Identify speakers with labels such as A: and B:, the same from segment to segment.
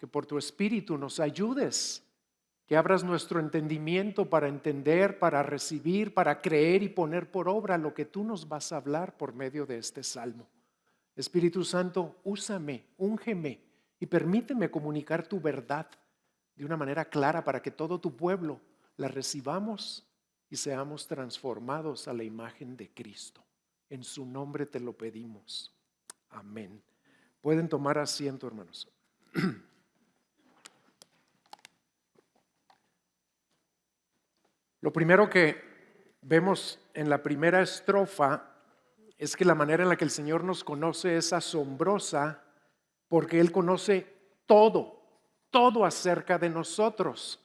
A: que por tu Espíritu nos ayudes, que abras nuestro entendimiento para entender, para recibir, para creer y poner por obra lo que tú nos vas a hablar por medio de este salmo. Espíritu Santo, úsame, úngeme y permíteme comunicar tu verdad de una manera clara para que todo tu pueblo la recibamos y seamos transformados a la imagen de Cristo. En su nombre te lo pedimos. Amén. Pueden tomar asiento, hermanos. Lo primero que vemos en la primera estrofa es que la manera en la que el Señor nos conoce es asombrosa porque Él conoce todo acerca de nosotros.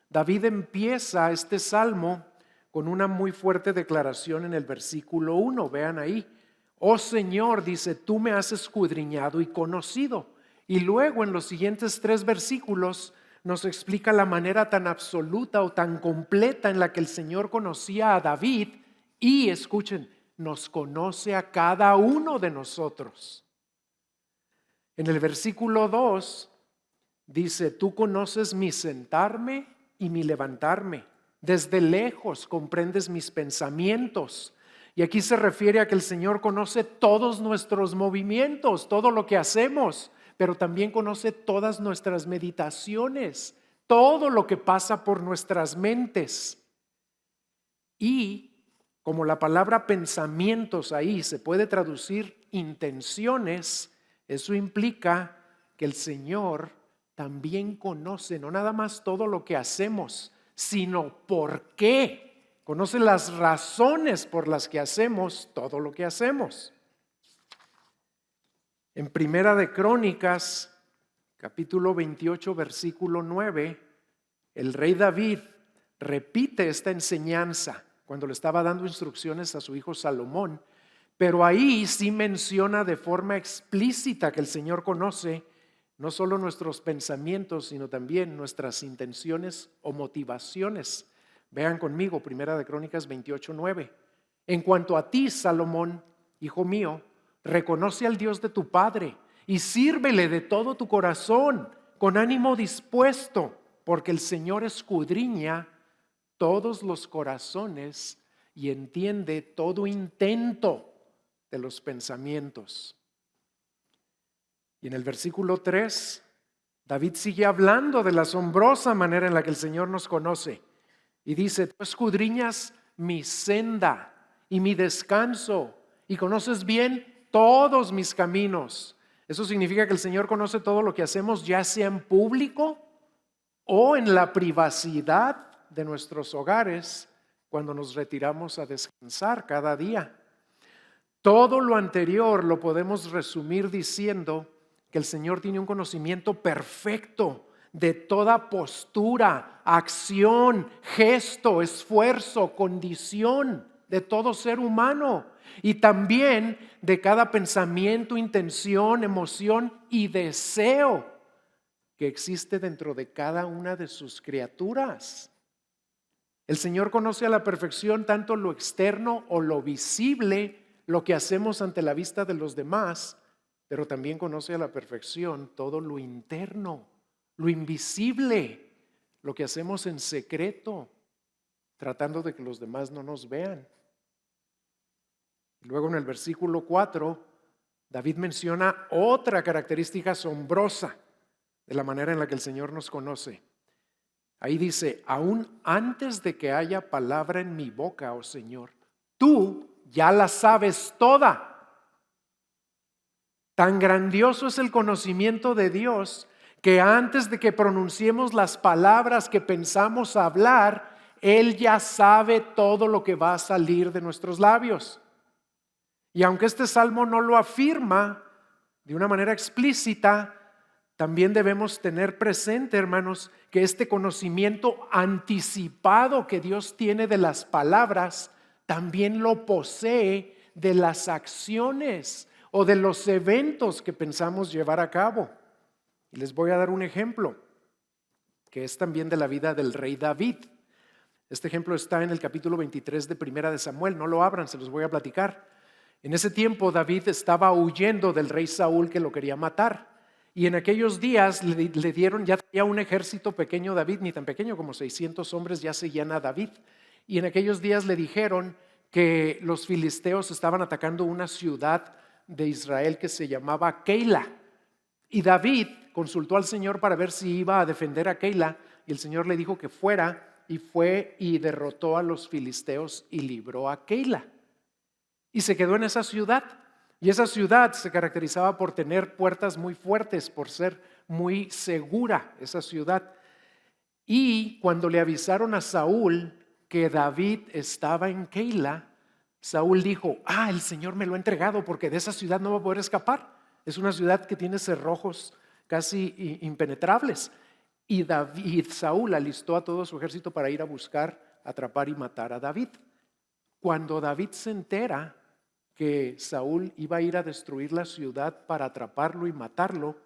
A: David empieza este salmo con una muy fuerte declaración en el versículo 1. Vean ahí. Oh Señor, dice, tú me has escudriñado y conocido. Y luego en los siguientes 3 versículos nos explica la manera tan absoluta o tan completa en la que el Señor conocía a David y, escuchen, nos conoce a cada uno de nosotros. En el versículo 2 dice, tú conoces mi sentarme y mi levantarme. Desde lejos comprendes mis pensamientos. Y aquí se refiere a que el Señor conoce todos nuestros movimientos, todo lo que hacemos, pero también conoce todas nuestras meditaciones, todo lo que pasa por nuestras mentes. Y como la palabra pensamientos ahí se puede traducir intenciones, eso implica que el Señor también conoce no nada más todo lo que hacemos, sino por qué. Conoce las razones por las que hacemos todo lo que hacemos. En Primera de Crónicas, capítulo 28, versículo 9, el rey David repite esta enseñanza cuando le estaba dando instrucciones a su hijo Salomón, pero ahí sí menciona de forma explícita que el Señor conoce no solo nuestros pensamientos, sino también nuestras intenciones o motivaciones. Vean conmigo, Primera de Crónicas 28:9. En cuanto a ti, Salomón, hijo mío, reconoce al Dios de tu padre y sírvele de todo tu corazón, con ánimo dispuesto, porque el Señor escudriña todos los corazones y entiende todo intento de los pensamientos. Y en el versículo 3, David sigue hablando de la asombrosa manera en la que el Señor nos conoce. Y dice, tú escudriñas mi senda y mi descanso y conoces bien todos mis caminos. Eso significa que el Señor conoce todo lo que hacemos, ya sea en público o en la privacidad de nuestros hogares cuando nos retiramos a descansar cada día. Todo lo anterior lo podemos resumir diciendo que el Señor tiene un conocimiento perfecto de toda postura, acción, gesto, esfuerzo, condición de todo ser humano y también de cada pensamiento, intención, emoción y deseo que existe dentro de cada una de sus criaturas. El Señor conoce a la perfección tanto lo externo o lo visible, lo que hacemos ante la vista de los demás, pero también conoce a la perfección todo lo interno, lo invisible, lo que hacemos en secreto, tratando de que los demás no nos vean. Luego en el versículo 4, David menciona otra característica asombrosa de la manera en la que el Señor nos conoce. Ahí dice, aún antes de que haya palabra en mi boca, oh Señor, tú ya la sabes toda. Tan grandioso es el conocimiento de Dios que antes de que pronunciemos las palabras que pensamos hablar, Él ya sabe todo lo que va a salir de nuestros labios. Y aunque este salmo no lo afirma de una manera explícita, también debemos tener presente, hermanos, que este conocimiento anticipado que Dios tiene de las palabras, también lo posee de las acciones o de los eventos que pensamos llevar a cabo. Y les voy a dar un ejemplo, que es también de la vida del rey David. Este ejemplo está en el capítulo 23 de Primera de Samuel. No lo abran, se los voy a platicar. En ese tiempo David estaba huyendo del rey Saúl que lo quería matar. Y en aquellos días le dieron, ya tenía un ejército pequeño David, ni tan pequeño como 600 hombres ya seguían a David. Y en aquellos días le dijeron que los filisteos estaban atacando una ciudad de Israel que se llamaba Keila. Y David consultó al Señor para ver si iba a defender a Keila, y el Señor le dijo que fuera, y fue y derrotó a los filisteos y libró a Keila. Y se quedó en esa ciudad. Y esa ciudad se caracterizaba por tener puertas muy fuertes, por ser muy segura esa ciudad. Y cuando le avisaron a Saúl que David estaba en Keila, Saúl dijo, el Señor me lo ha entregado porque de esa ciudad no va a poder escapar. Es una ciudad que tiene cerrojos casi impenetrables. Y Saúl alistó a todo su ejército para ir a buscar, atrapar y matar a David. Cuando David se entera que Saúl iba a ir a destruir la ciudad para atraparlo y matarlo,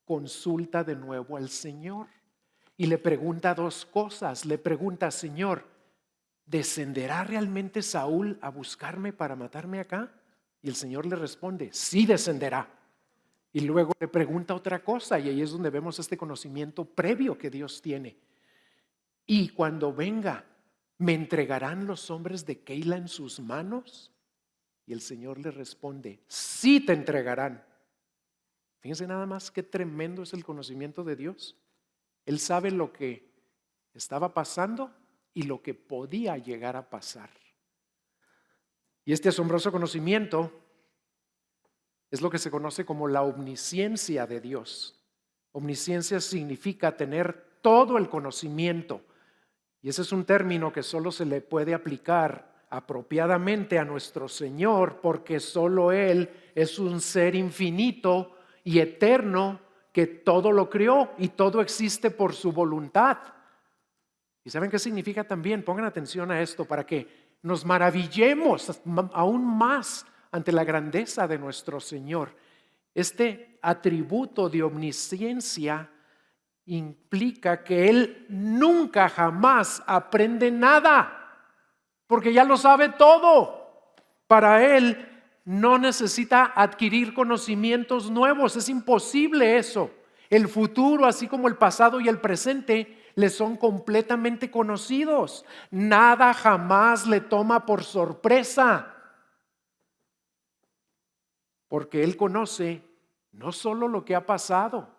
A: consulta de nuevo al Señor y le pregunta dos cosas. Le pregunta, Señor, ¿descenderá realmente Saúl a buscarme para matarme acá? Y el Señor le responde, sí descenderá. Y luego le pregunta otra cosa, y ahí es donde vemos este conocimiento previo que Dios tiene. Y cuando venga, ¿me entregarán los hombres de Keila en sus manos? Y el Señor le responde, sí te entregarán. Fíjense nada más qué tremendo es el conocimiento de Dios. Él sabe lo que estaba pasando y lo que podía llegar a pasar. Y este asombroso conocimiento es lo que se conoce como la omnisciencia de Dios. Omnisciencia significa tener todo el conocimiento. Y ese es un término que solo se le puede aplicar apropiadamente a nuestro Señor, porque solo Él es un ser infinito y eterno que todo lo creó y todo existe por su voluntad. ¿Y saben qué significa también? Pongan atención a esto para que nos maravillemos aún más ante la grandeza de nuestro Señor. Este atributo de omnisciencia implica que Él nunca jamás aprende nada, porque ya lo sabe todo. Para Él no necesita adquirir conocimientos nuevos, es imposible eso. El futuro, así como el pasado y el presente, le son completamente conocidos. Nada jamás le toma por sorpresa, porque Él conoce no solo lo que ha pasado,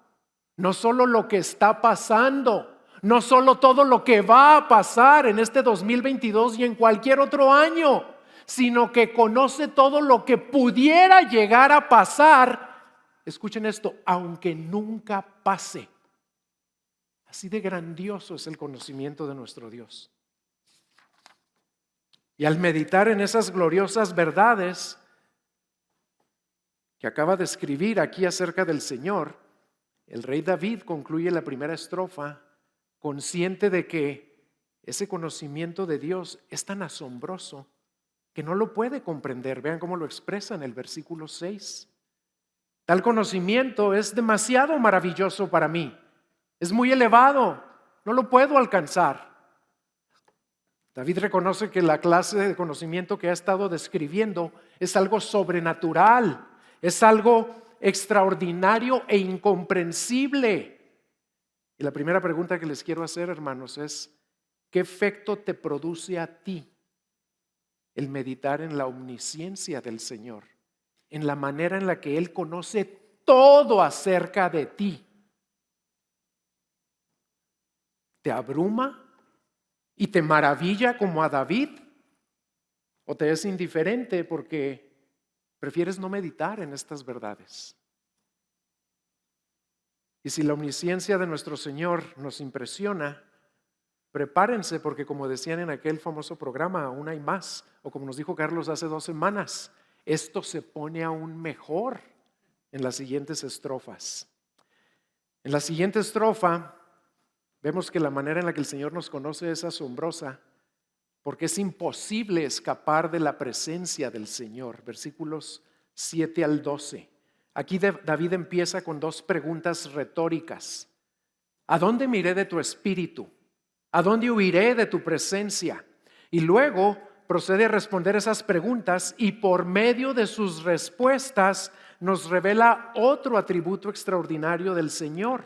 A: no solo lo que está pasando, no solo todo lo que va a pasar en este 2022 y en cualquier otro año, sino que conoce todo lo que pudiera llegar a pasar. Escuchen esto, aunque nunca pase. Así de grandioso es el conocimiento de nuestro Dios. Y al meditar en esas gloriosas verdades que acaba de escribir aquí acerca del Señor, el rey David concluye la primera estrofa consciente de que ese conocimiento de Dios es tan asombroso que no lo puede comprender. Vean cómo lo expresa en el versículo 6. Tal conocimiento es demasiado maravilloso para mí. Es muy elevado, no lo puedo alcanzar. David reconoce que la clase de conocimiento que ha estado describiendo es algo sobrenatural, es algo extraordinario e incomprensible. Y la primera pregunta que les quiero hacer, hermanos, es: ¿qué efecto te produce a ti el meditar en la omnisciencia del Señor, en la manera en la que Él conoce todo acerca de ti? ¿Te abruma y te maravilla como a David? ¿O te es indiferente porque prefieres no meditar en estas verdades? Y si la omnisciencia de nuestro Señor nos impresiona, prepárense, porque como decían en aquel famoso programa, aún hay más. O como nos dijo Carlos hace 2 semanas, esto se pone aún mejor en las siguientes estrofas. En la siguiente estrofa vemos que la manera en la que el Señor nos conoce es asombrosa, porque es imposible escapar de la presencia del Señor. Versículos 7 al 12. Aquí David empieza con 2 preguntas retóricas. ¿A dónde me iré de tu espíritu? ¿A dónde huiré de tu presencia? Y luego procede a responder esas preguntas, y por medio de sus respuestas nos revela otro atributo extraordinario del Señor.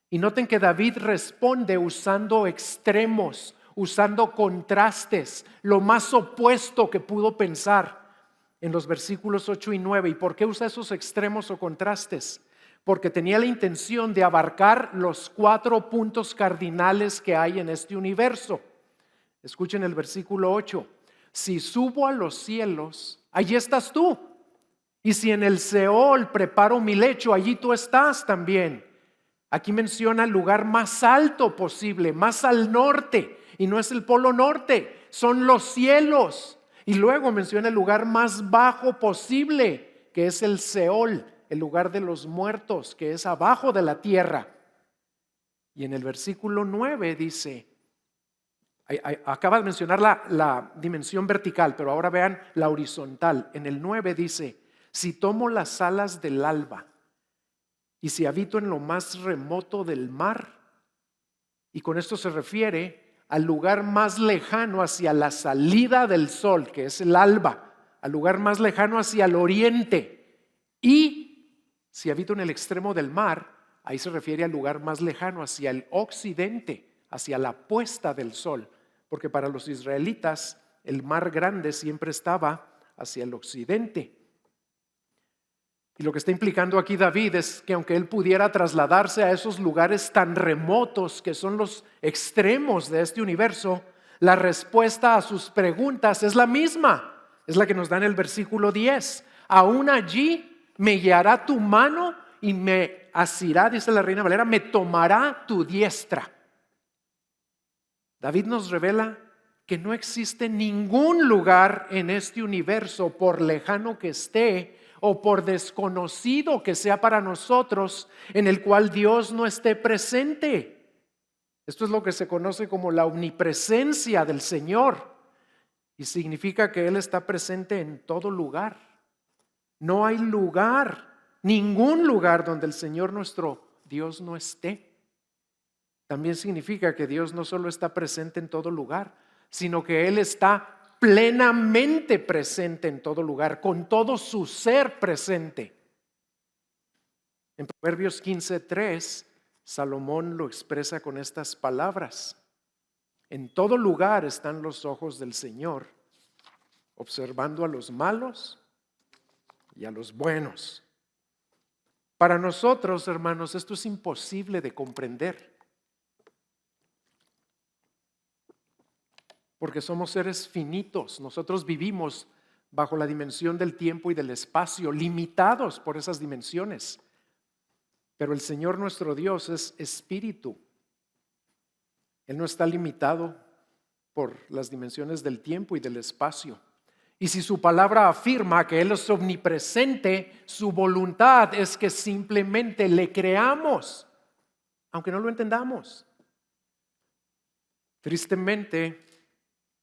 A: Y noten que David responde usando extremos, usando contrastes, lo más opuesto que pudo pensar en los versículos 8 y 9. ¿Y por qué usa esos extremos o contrastes? Porque tenía la intención de abarcar los 4 puntos cardinales que hay en este universo. Escuchen el versículo 8. Si subo a los cielos, allí estás tú. Y si en el Seol preparo mi lecho, allí tú estás también. Aquí menciona el lugar más alto posible, más al norte. Y no es el polo norte, son los cielos. Y luego menciona el lugar más bajo posible, que es el Seol, el lugar de los muertos, que es abajo de la tierra. Y en el versículo 9 dice, acaba de mencionar la dimensión vertical, pero ahora vean la horizontal. En el 9 dice, si tomo las alas del alba y si habito en lo más remoto del mar, y con esto se refiere al lugar más lejano hacia la salida del sol, que es el alba, al lugar más lejano hacia el oriente, y si habito en el extremo del mar, ahí se refiere al lugar más lejano hacia el occidente, hacia la puesta del sol, porque para los israelitas el mar grande siempre estaba hacia el occidente. Y lo que está implicando aquí David es que aunque él pudiera trasladarse a esos lugares tan remotos que son los extremos de este universo, la respuesta a sus preguntas es la misma. Es la que nos da en el versículo 10. Aún allí me guiará tu mano y me asirá, dice la Reina Valera, me tomará tu diestra. David nos revela que no existe ningún lugar en este universo, por lejano que esté, o por desconocido que sea para nosotros, en el cual Dios no esté presente. Esto es lo que se conoce como la omnipresencia del Señor, y significa que Él está presente en todo lugar. No hay lugar, ningún lugar donde el Señor nuestro Dios no esté. También significa que Dios no solo está presente en todo lugar, sino que Él está plenamente presente en todo lugar, con todo su ser presente. En Proverbios 15:3, Salomón lo expresa con estas palabras: en todo lugar están los ojos del Señor, observando a los malos y a los buenos. Para nosotros, hermanos, esto es imposible de comprender, porque somos seres finitos. Nosotros vivimos bajo la dimensión del tiempo y del espacio, limitados por esas dimensiones. Pero el Señor nuestro Dios es espíritu. Él no está limitado por las dimensiones del tiempo y del espacio. Y si su palabra afirma que Él es omnipresente, su voluntad es que simplemente le creamos, aunque no lo entendamos. Tristemente,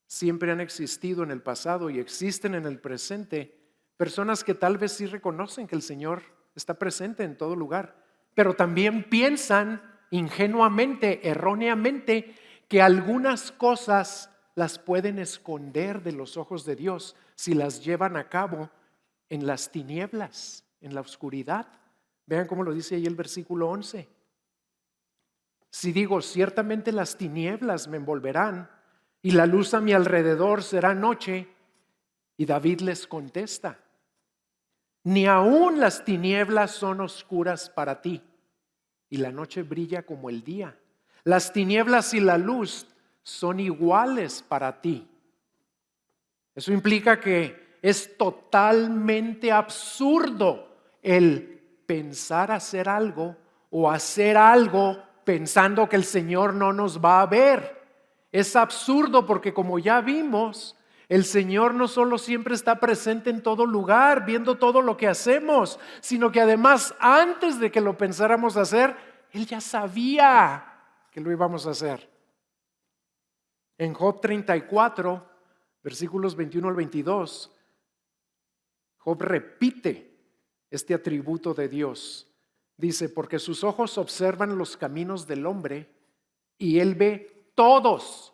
A: siempre han existido en el pasado y existen en el presente personas que tal vez sí reconocen que el Señor está presente en todo lugar, pero también piensan ingenuamente, erróneamente, que algunas cosas las pueden esconder de los ojos de Dios si las llevan a cabo en las tinieblas, en la oscuridad. Vean cómo lo dice ahí el versículo 11. Si digo, ciertamente las tinieblas me envolverán y la luz a mi alrededor será noche. Y David les contesta, ni aún las tinieblas son oscuras para ti, y la noche brilla como el día. Las tinieblas y la luz son iguales para ti. Eso implica que es totalmente absurdo el pensar hacer algo o hacer algo pensando que el Señor no nos va a ver. Es absurdo porque, como ya vimos, el Señor no solo siempre está presente en todo lugar, viendo todo lo que hacemos, sino que además, antes de que lo pensáramos hacer, Él ya sabía que lo íbamos a hacer. En Job 34, versículos 21 al 22, Job repite este atributo de Dios. Dice, porque sus ojos observan los caminos del hombre y Él ve todos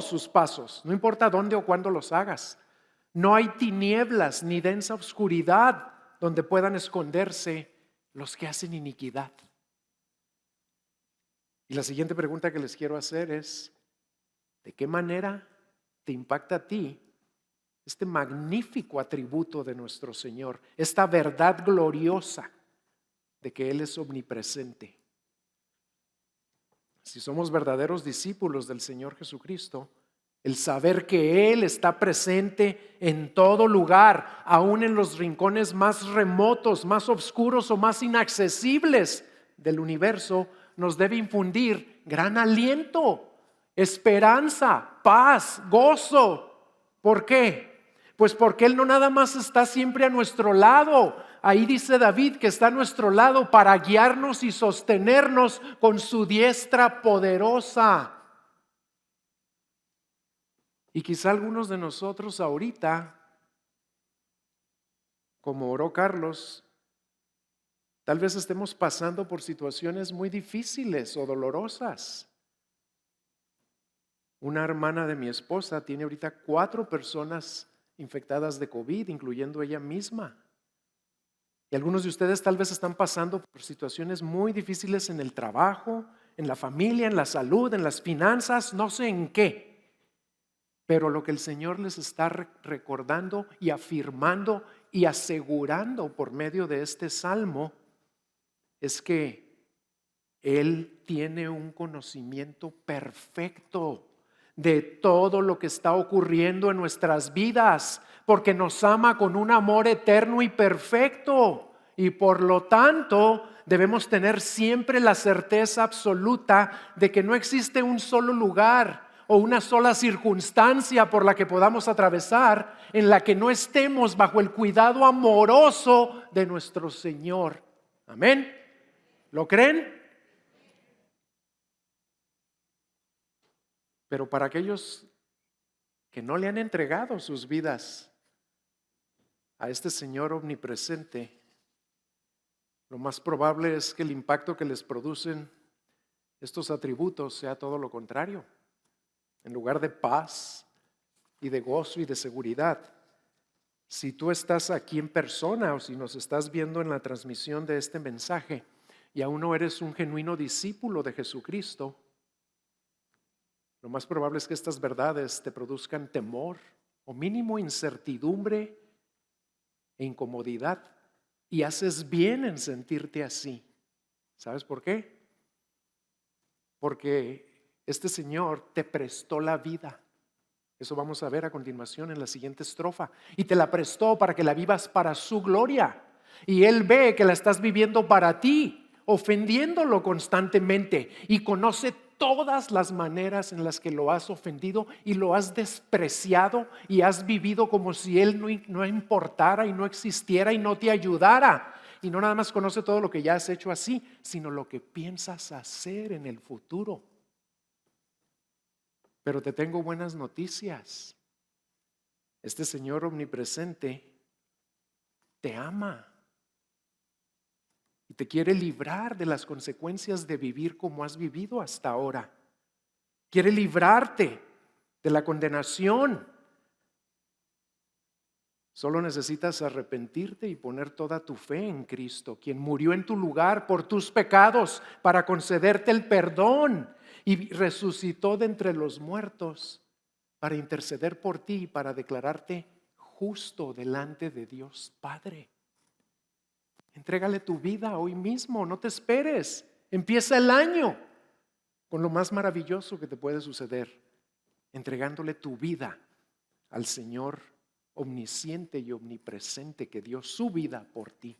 A: sus pasos, no importa dónde o cuándo los hagas. No hay tinieblas ni densa oscuridad donde puedan esconderse los que hacen iniquidad. Y la siguiente pregunta que les quiero hacer es, ¿de qué manera te impacta a ti este magnífico atributo de nuestro Señor, esta verdad gloriosa de que Él es omnipresente? Si somos verdaderos discípulos del Señor Jesucristo, el saber que Él está presente en todo lugar, aún en los rincones más remotos, más oscuros o más inaccesibles del universo, nos debe infundir gran aliento, esperanza, paz, gozo. ¿Por qué? Pues porque Él no nada más está siempre a nuestro lado. Ahí dice David que está a nuestro lado para guiarnos y sostenernos con su diestra poderosa. Y quizá algunos de nosotros ahorita, como oró Carlos, tal vez estemos pasando por situaciones muy difíciles o dolorosas. Una hermana de mi esposa tiene ahorita 4 personas infectadas de COVID, incluyendo ella misma. Y algunos de ustedes tal vez están pasando por situaciones muy difíciles en el trabajo, en la familia, en la salud, en las finanzas, no sé en qué. Pero lo que el Señor les está recordando y afirmando y asegurando por medio de este salmo es que Él tiene un conocimiento perfecto de todo lo que está ocurriendo en nuestras vidas, porque nos ama con un amor eterno y perfecto, y por lo tanto debemos tener siempre la certeza absoluta de que no existe un solo lugar o una sola circunstancia por la que podamos atravesar en la que no estemos bajo el cuidado amoroso de nuestro Señor. Amén. ¿Lo creen? Pero para aquellos que no le han entregado sus vidas a este Señor omnipresente, lo más probable es que el impacto que les producen estos atributos sea todo lo contrario. En lugar de paz y de gozo y de seguridad, si tú estás aquí en persona o si nos estás viendo en la transmisión de este mensaje y aún no eres un genuino discípulo de Jesucristo, lo más probable es que estas verdades te produzcan temor o mínimo incertidumbre e incomodidad. Y haces bien en sentirte así. ¿Sabes por qué? Porque este Señor te prestó la vida. Eso vamos a ver a continuación en la siguiente estrofa. Y te la prestó para que la vivas para su gloria. Y Él ve que la estás viviendo para ti, ofendiéndolo constantemente. Y conoce todas las maneras en las que lo has ofendido y lo has despreciado y has vivido como si Él no importara y no existiera y no te ayudara. Y no nada más conoce todo lo que ya has hecho así, sino lo que piensas hacer en el futuro. Pero te tengo buenas noticias. Este Señor omnipresente te ama y te quiere librar de las consecuencias de vivir como has vivido hasta ahora. Quiere librarte de la condenación. Solo necesitas arrepentirte y poner toda tu fe en Cristo, quien murió en tu lugar por tus pecados para concederte el perdón y resucitó de entre los muertos para interceder por ti y para declararte justo delante de Dios Padre. Entrégale tu vida hoy mismo, no te esperes. Empieza el año con lo más maravilloso que te puede suceder, entregándole tu vida al Señor omnisciente y omnipresente que dio su vida por ti.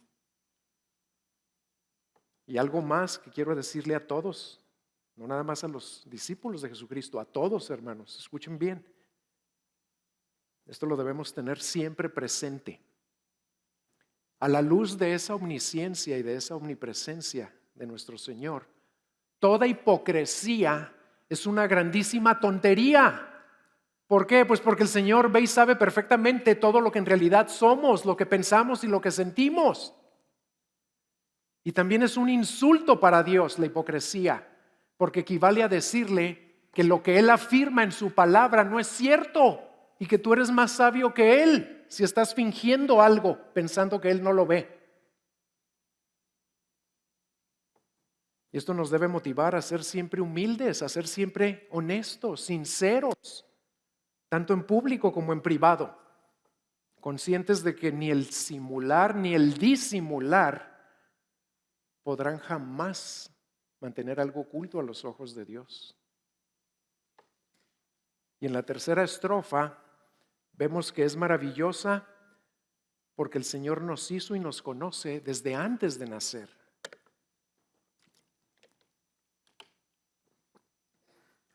A: Y algo más que quiero decirle a todos, no nada más a los discípulos de Jesucristo, a todos, hermanos, escuchen bien. Esto lo debemos tener siempre presente. A la luz de esa omnisciencia y de esa omnipresencia de nuestro Señor, toda hipocresía es una grandísima tontería. ¿Por qué? Pues porque el Señor ve y sabe perfectamente todo lo que en realidad somos, lo que pensamos y lo que sentimos. Y también es un insulto para Dios la hipocresía, porque equivale a decirle que lo que Él afirma en su palabra no es cierto y que tú eres más sabio que Él. si estás fingiendo algo pensando que Él no lo ve. Y esto nos debe motivar a ser siempre humildes, a ser siempre honestos, sinceros, tanto en público como en privado, conscientes de que ni el simular ni el disimular podrán jamás mantener algo oculto a los ojos de Dios. Y en la tercera estrofa vemos que es maravillosa porque el Señor nos hizo y nos conoce desde antes de nacer.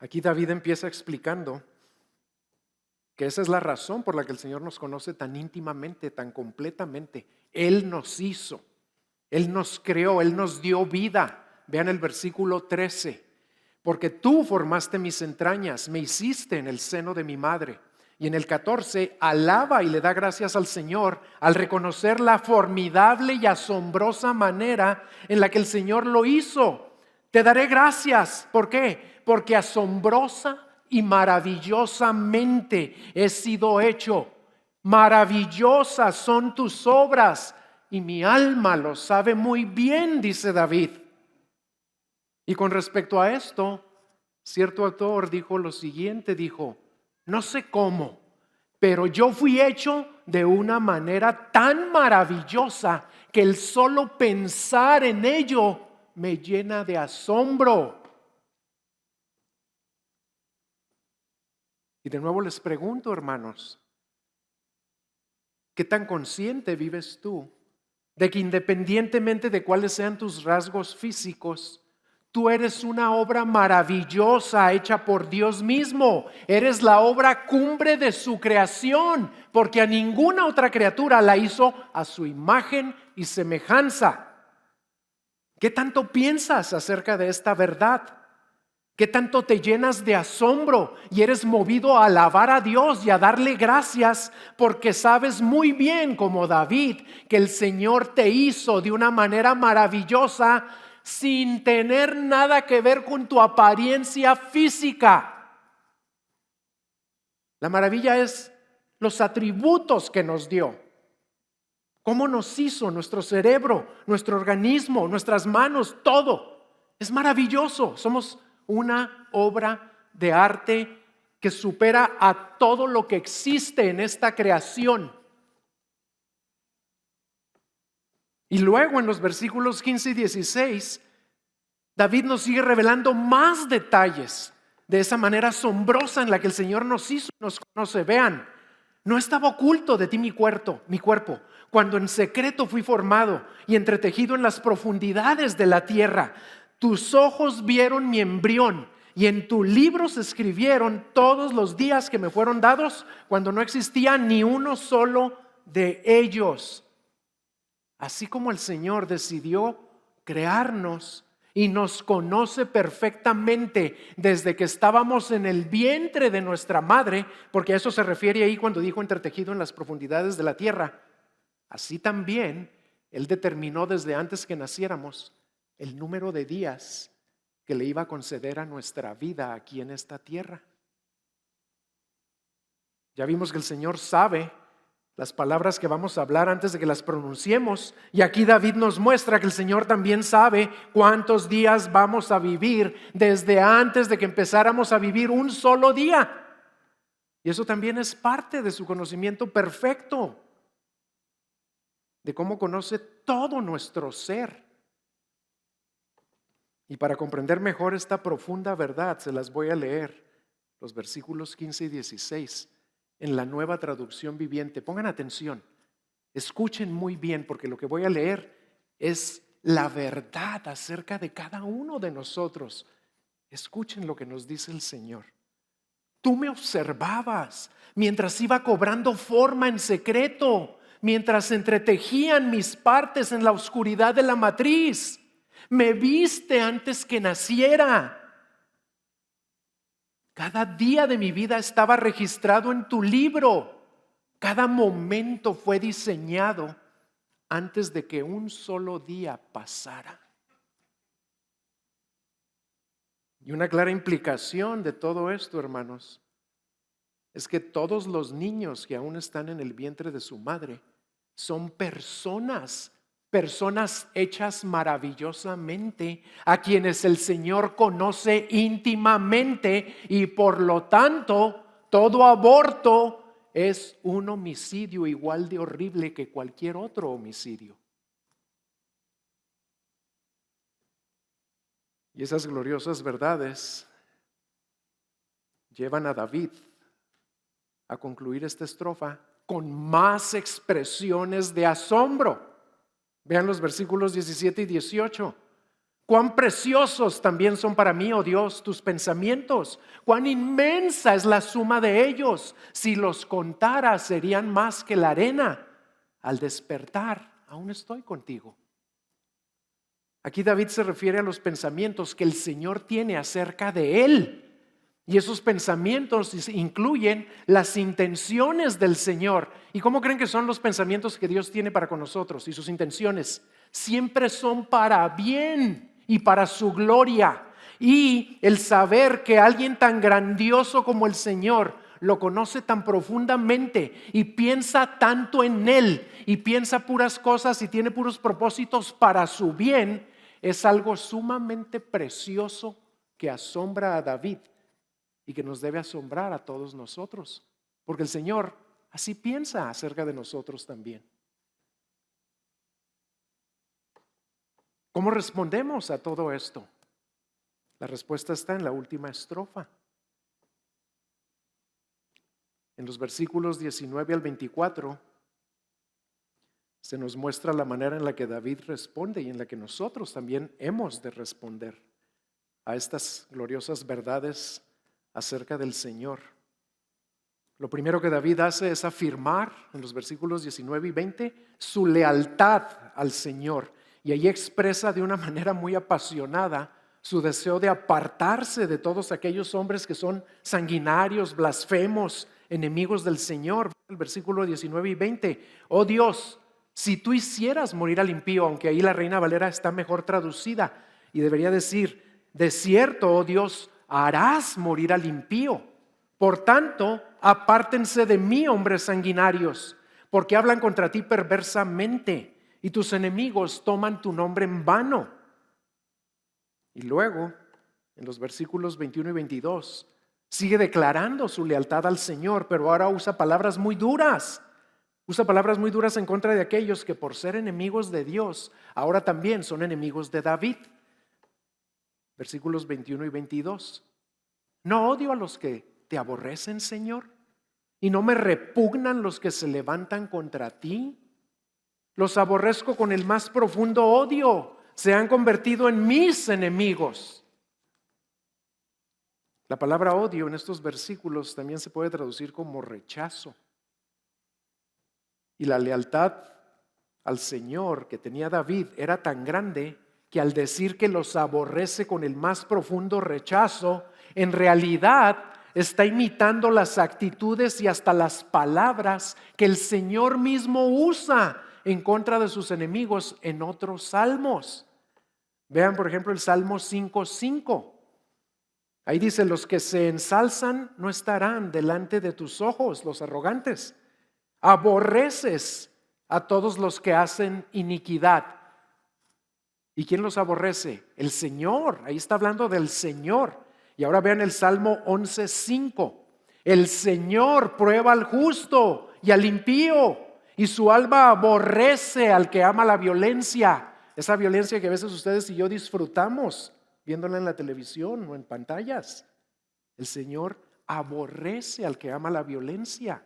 A: Aquí David empieza explicando que esa es la razón por la que el Señor nos conoce tan íntimamente, tan completamente. Él nos hizo, Él nos creó, Él nos dio vida. Vean el versículo 13. Porque tú formaste mis entrañas, me hiciste en el seno de mi madre. Y en el 14, alaba y le da gracias al Señor al reconocer la formidable y asombrosa manera en la que el Señor lo hizo. Te daré gracias. ¿Por qué? Porque asombrosa y maravillosamente he sido hecho. Maravillosas son tus obras y mi alma lo sabe muy bien, dice David. Y con respecto a esto, cierto autor dijo lo siguiente, dijo, no sé cómo, pero yo fui hecho de una manera tan maravillosa que el solo pensar en ello me llena de asombro. Y de nuevo les pregunto, hermanos, ¿qué tan consciente vives tú de que independientemente de cuáles sean tus rasgos físicos, tú eres una obra maravillosa hecha por Dios mismo? Eres la obra cumbre de su creación, porque a ninguna otra criatura la hizo a su imagen y semejanza. ¿Qué tanto piensas acerca de esta verdad? ¿Qué tanto te llenas de asombro y eres movido a alabar a Dios y a darle gracias porque sabes muy bien, como David, que el Señor te hizo de una manera maravillosa sin tener nada que ver con tu apariencia física? La maravilla es los atributos que nos dio. Cómo nos hizo nuestro cerebro, nuestro organismo, nuestras manos, todo. Es maravilloso. Somos una obra de arte que supera a todo lo que existe en esta creación. Y luego en los versículos 15 y 16, David nos sigue revelando más detalles de esa manera asombrosa en la que el Señor nos hizo y nos conoce. Vean, no estaba oculto de ti mi cuerpo, cuando en secreto fui formado y entretejido en las profundidades de la tierra. Tus ojos vieron mi embrión y en tu libro se escribieron todos los días que me fueron dados cuando no existía ni uno solo de ellos. Así como el Señor decidió crearnos y nos conoce perfectamente desde que estábamos en el vientre de nuestra madre, porque a eso se refiere ahí cuando dijo entretejido en las profundidades de la tierra, así también Él determinó desde antes que naciéramos el número de días que le iba a conceder a nuestra vida aquí en esta tierra. Ya vimos que el Señor sabe las palabras que vamos a hablar antes de que las pronunciemos. Y aquí David nos muestra que el Señor también sabe cuántos días vamos a vivir desde antes de que empezáramos a vivir un solo día. Y eso también es parte de su conocimiento perfecto, de cómo conoce todo nuestro ser. Y para comprender mejor esta profunda verdad, se las voy a leer, los versículos 15 y 16. En la Nueva Traducción Viviente. Pongan atención, escuchen muy bien, porque lo que voy a leer es la verdad acerca de cada uno de nosotros. Escuchen lo que nos dice el Señor. Tú me observabas mientras iba cobrando forma en secreto, mientras entretejían mis partes en la oscuridad de la matriz. Me viste antes que naciera. Cada día de mi vida estaba registrado en tu libro. Cada momento fue diseñado antes de que un solo día pasara. Y una clara implicación de todo esto, hermanos, es que todos los niños que aún están en el vientre de su madre son personas hechas maravillosamente, a quienes el Señor conoce íntimamente, y por lo tanto todo aborto es un homicidio igual de horrible que cualquier otro homicidio. Y esas gloriosas verdades llevan a David a concluir esta estrofa con más expresiones de asombro. Vean los versículos 17 y 18. Cuán preciosos también son para mí, oh Dios, tus pensamientos. Cuán inmensa es la suma de ellos. Si los contara, serían más que la arena. Al despertar, aún estoy contigo. Aquí David se refiere a los pensamientos que el Señor tiene acerca de él. Y esos pensamientos incluyen las intenciones del Señor. ¿Y cómo creen que son los pensamientos que Dios tiene para con nosotros? Y sus intenciones siempre son para bien y para su gloria. Y el saber que alguien tan grandioso como el Señor lo conoce tan profundamente y piensa tanto en Él y piensa puras cosas y tiene puros propósitos para su bien, es algo sumamente precioso que asombra a David y que nos debe asombrar a todos nosotros, porque el Señor así piensa acerca de nosotros también. ¿Cómo respondemos a todo esto? La respuesta está en la última estrofa. En los versículos 19 al 24 se nos muestra la manera en la que David responde y en la que nosotros también hemos de responder a estas gloriosas verdades acerca del Señor. Lo primero que David hace es afirmar en los versículos 19 y 20 su lealtad al Señor, y ahí expresa de una manera muy apasionada su deseo de apartarse de todos aquellos hombres que son sanguinarios, blasfemos, enemigos del Señor. El versículo 19 y 20: oh Dios, si tú hicieras morir al impío, aunque ahí la Reina Valera está mejor traducida y debería decir: de cierto, oh Dios, harás morir al impío. Por tanto, apártense de mí, hombres sanguinarios, porque hablan contra ti perversamente, y tus enemigos toman tu nombre en vano. Y luego, en los versículos 21 y 22, sigue declarando su lealtad al Señor, pero ahora usa palabras muy duras. Usa palabras muy duras en contra de aquellos que, por ser enemigos de Dios, ahora también son enemigos de David. Versículos 21 y 22. No odio a los que te aborrecen, Señor, y no me repugnan los que se levantan contra ti. Los aborrezco con el más profundo odio. Se han convertido en mis enemigos. La palabra odio en estos versículos también se puede traducir como rechazo. Y la lealtad al Señor que tenía David era tan grande que al decir que los aborrece con el más profundo rechazo, en realidad está imitando las actitudes y hasta las palabras que el Señor mismo usa en contra de sus enemigos en otros salmos. Vean, por ejemplo, el Salmo 5:5. Ahí dice: los que se ensalzan no estarán delante de tus ojos, los arrogantes. Aborreces a todos los que hacen iniquidad. ¿Y quién los aborrece? El Señor. Ahí está hablando del Señor. Y ahora vean el Salmo 11:5. El Señor prueba al justo y al impío, y su alma aborrece al que ama la violencia. Esa violencia que a veces ustedes y yo disfrutamos viéndola en la televisión o en pantallas. El Señor aborrece al que ama la violencia.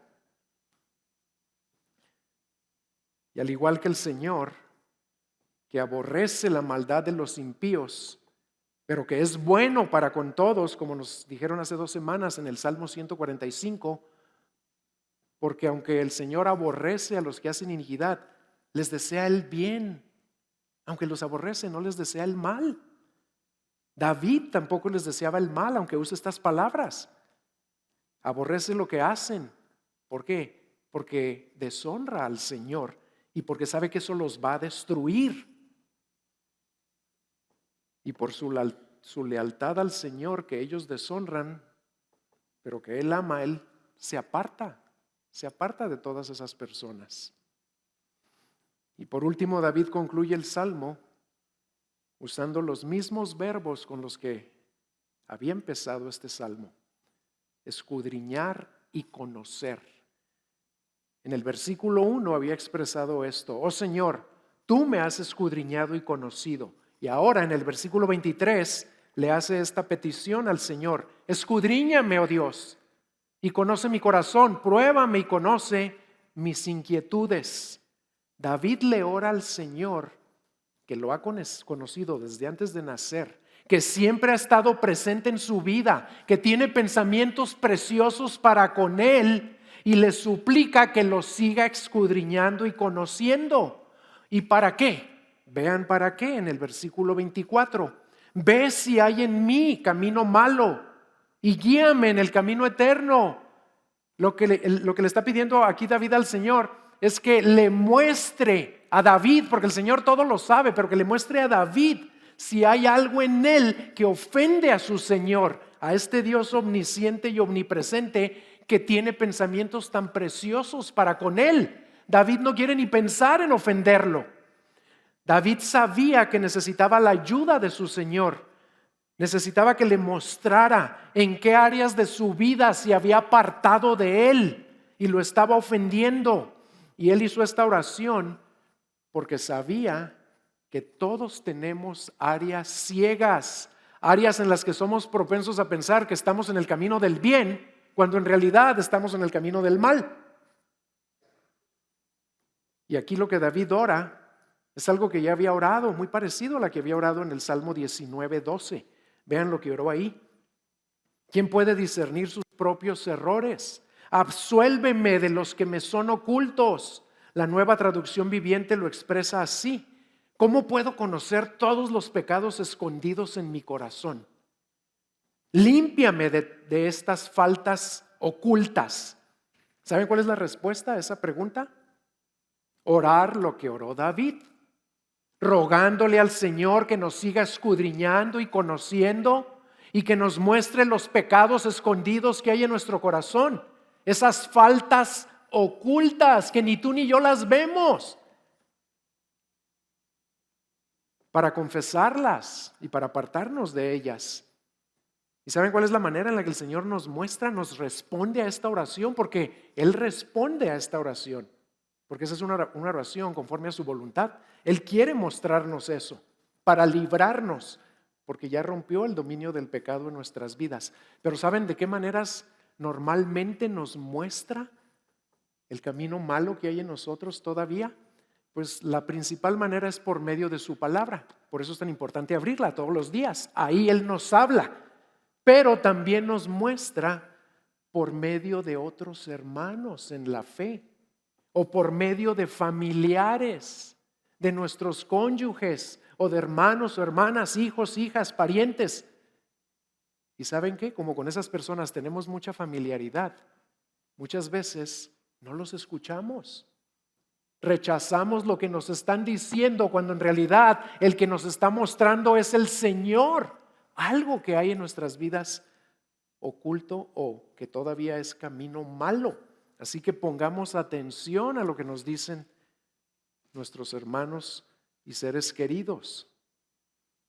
A: Y al igual que el Señor, que aborrece la maldad de los impíos, pero que es bueno para con todos, como nos dijeron hace 2 semanas en el Salmo 145, porque aunque el Señor aborrece a los que hacen iniquidad, les desea el bien. Aunque los aborrece, no les desea el mal. David tampoco les deseaba el mal, aunque use estas palabras. Aborrece lo que hacen. ¿Por qué? Porque deshonra al Señor y porque sabe que eso los va a destruir. Y por su lealtad al Señor que ellos deshonran, pero que Él ama, Él se aparta de todas esas personas. Y por último, David concluye el Salmo usando los mismos verbos con los que había empezado este Salmo: escudriñar y conocer. En el versículo 1 había expresado esto: oh Señor, tú me has escudriñado y conocido. Y ahora en el versículo 23 le hace esta petición al Señor: escudriñame, oh Dios, y conoce mi corazón, pruébame y conoce mis inquietudes. David le ora al Señor, que lo ha conocido desde antes de nacer, que siempre ha estado presente en su vida, que tiene pensamientos preciosos para con él, y le suplica que lo siga escudriñando y conociendo. ¿Y para qué? Vean para qué en el versículo 24. Ve si hay en mí camino malo y guíame en el camino eterno. Lo que le está pidiendo aquí David al Señor es que le muestre a David, porque el Señor todo lo sabe, pero que le muestre a David si hay algo en él que ofende a su Señor, a este Dios omnisciente y omnipresente que tiene pensamientos tan preciosos para con él. David no quiere ni pensar en ofenderlo. David sabía que necesitaba la ayuda de su Señor. Necesitaba que le mostrara en qué áreas de su vida se había apartado de él y lo estaba ofendiendo. Y él hizo esta oración porque sabía que todos tenemos áreas ciegas, áreas en las que somos propensos a pensar que estamos en el camino del bien, cuando en realidad estamos en el camino del mal. Y aquí lo que David ora es algo que ya había orado, muy parecido a la que había orado en el Salmo 19:12. Vean lo que oró ahí. ¿Quién puede discernir sus propios errores? Absuélveme de los que me son ocultos. La Nueva Traducción Viviente lo expresa así: ¿cómo puedo conocer todos los pecados escondidos en mi corazón? Límpiame de estas faltas ocultas. ¿Saben cuál es la respuesta a esa pregunta? Orar lo que oró David, rogándole al Señor que nos siga escudriñando y conociendo y que nos muestre los pecados escondidos que hay en nuestro corazón, esas faltas ocultas que ni tú ni yo las vemos, para confesarlas y para apartarnos de ellas. ¿Y saben cuál es la manera en la que el Señor nos muestra, nos responde a esta oración? Porque Él responde a esta oración, porque esa es una oración conforme a su voluntad. Él quiere mostrarnos eso para librarnos, porque ya rompió el dominio del pecado en nuestras vidas. Pero ¿saben de qué maneras normalmente nos muestra el camino malo que hay en nosotros todavía? Pues la principal manera es por medio de su palabra. Por eso es tan importante abrirla todos los días. Ahí Él nos habla, pero también nos muestra por medio de otros hermanos en la fe, o por medio de familiares, de nuestros cónyuges, o de hermanos o hermanas, hijos, hijas, parientes. ¿Y saben qué? Como con esas personas tenemos mucha familiaridad, muchas veces no los escuchamos. Rechazamos lo que nos están diciendo cuando en realidad el que nos está mostrando es el Señor. Algo que hay en nuestras vidas oculto o que todavía es camino malo. Así que pongamos atención a lo que nos dicen nuestros hermanos y seres queridos.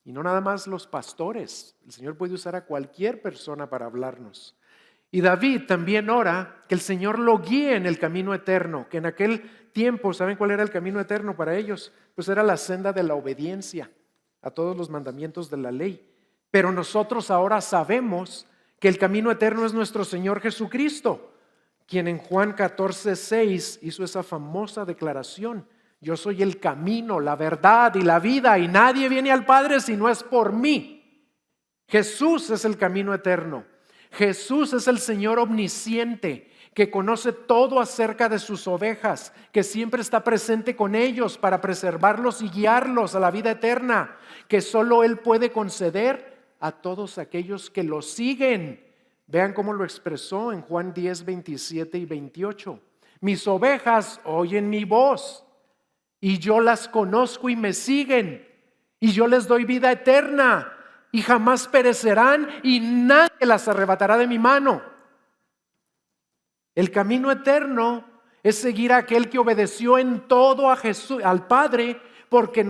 A: Y no nada más los pastores. El Señor puede usar a cualquier persona para hablarnos. Y David también ora que el Señor lo guíe en el camino eterno, que en aquel tiempo, ¿saben cuál era el camino eterno para ellos? Pues era la senda de la obediencia a todos los mandamientos de la ley. Pero nosotros ahora sabemos que el camino eterno es nuestro Señor Jesucristo, quien en Juan 14:6 hizo esa famosa declaración: yo soy el camino, la verdad y la vida, y nadie viene al Padre si no es por mí. Jesús es el camino eterno. Jesús es el Señor omnisciente, que conoce todo acerca de sus ovejas, que siempre está presente con ellos para preservarlos y guiarlos a la vida eterna, que solo Él puede conceder a todos aquellos que lo siguen. Vean cómo lo expresó en Juan 10, 27 y 28. Mis ovejas oyen mi voz, y yo las conozco y me siguen, y yo les doy vida eterna, y jamás perecerán, y nadie las arrebatará de mi mano. El camino eterno es seguir a aquel que obedeció en todo a Jesús, al Padre, porque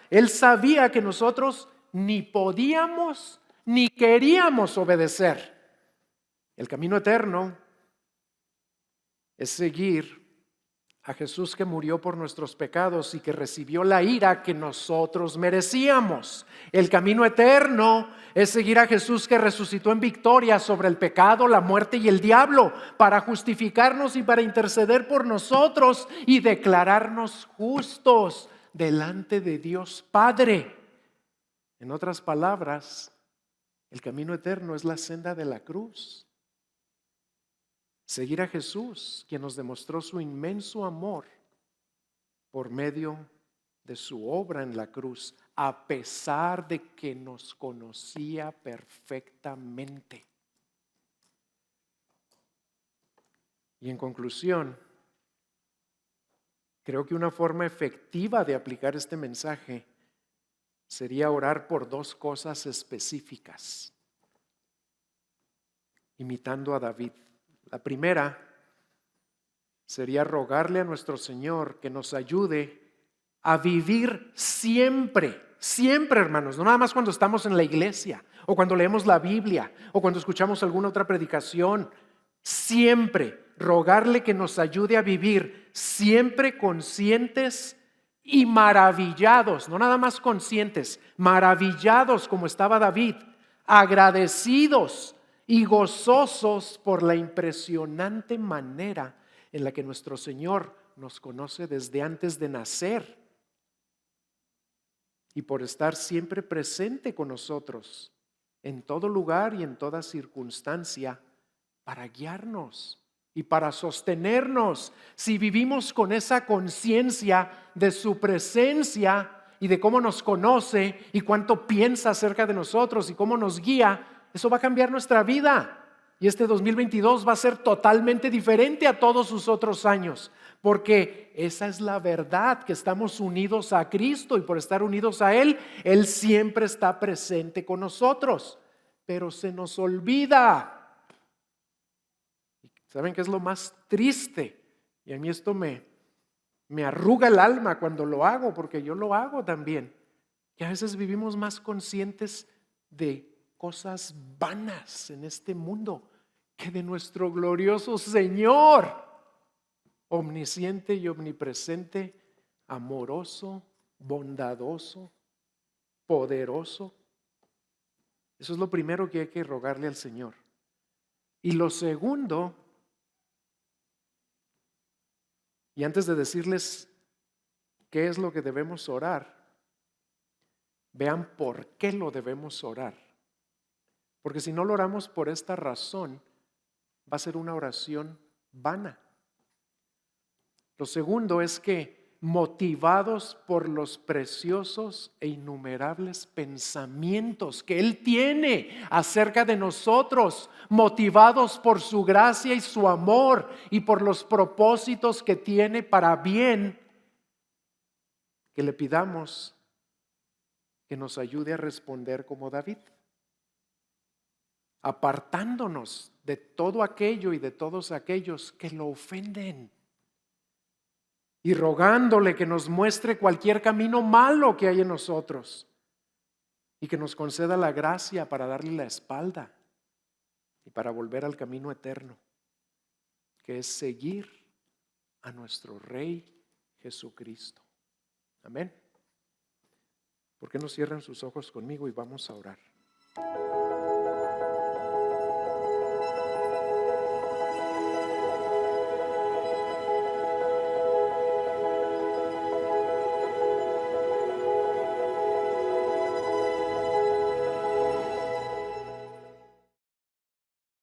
A: Él sabía que nosotros ni podíamos ni queríamos obedecer. El camino eterno es seguir a Jesús que murió por nuestros pecados y que recibió la ira que nosotros merecíamos. El camino eterno es seguir a Jesús que resucitó en victoria sobre el pecado, la muerte y el diablo para justificarnos y para interceder por nosotros y declararnos justos delante de Dios Padre. En otras palabras, el camino eterno es la senda de la cruz. Seguir a Jesús, quien nos demostró su inmenso amor por medio de su obra en la cruz, a pesar de que nos conocía perfectamente. Y en conclusión, creo que una forma efectiva de aplicar este mensaje sería orar por dos cosas específicas, imitando a David. La primera sería rogarle a nuestro Señor que nos ayude a vivir siempre, siempre, hermanos, no nada más cuando estamos en la iglesia o cuando leemos la Biblia o cuando escuchamos alguna otra predicación. Siempre rogarle que nos ayude a vivir siempre conscientes y maravillados, no nada más conscientes, maravillados como estaba David, agradecidos y gozosos por la impresionante manera en la que nuestro Señor nos conoce desde antes de nacer y por estar siempre presente con nosotros en todo lugar y en toda circunstancia para guiarnos y para sostenernos. Si vivimos con esa conciencia de su presencia y de cómo nos conoce y cuánto piensa acerca de nosotros y cómo nos guía, eso va a cambiar nuestra vida. Y este 2022 va a ser totalmente diferente a todos sus otros años, porque esa es la verdad, que estamos unidos a Cristo y por estar unidos a Él, Él siempre está presente con nosotros. Pero se nos olvida. ¿Saben qué es lo más triste? Y a mí esto me arruga el alma cuando lo hago, porque yo lo hago también. Que a veces vivimos más conscientes de cosas vanas en este mundo que de nuestro glorioso Señor, omnisciente y omnipresente, amoroso, bondadoso, poderoso. Eso es lo primero que hay que rogarle al Señor. Y lo segundo, y antes de decirles qué es lo que debemos orar, vean por qué lo debemos orar. Porque si no lo oramos por esta razón, va a ser una oración vana. Lo segundo es que, motivados por los preciosos e innumerables pensamientos que Él tiene acerca de nosotros, motivados por su gracia y su amor y por los propósitos que tiene para bien, que le pidamos que nos ayude a responder como David, apartándonos de todo aquello y de todos aquellos que lo ofenden y rogándole que nos muestre cualquier camino malo que hay en nosotros y que nos conceda la gracia para darle la espalda y para volver al camino eterno, que es seguir a nuestro Rey Jesucristo. Amén. ¿Por qué no cierran sus ojos conmigo y vamos a orar?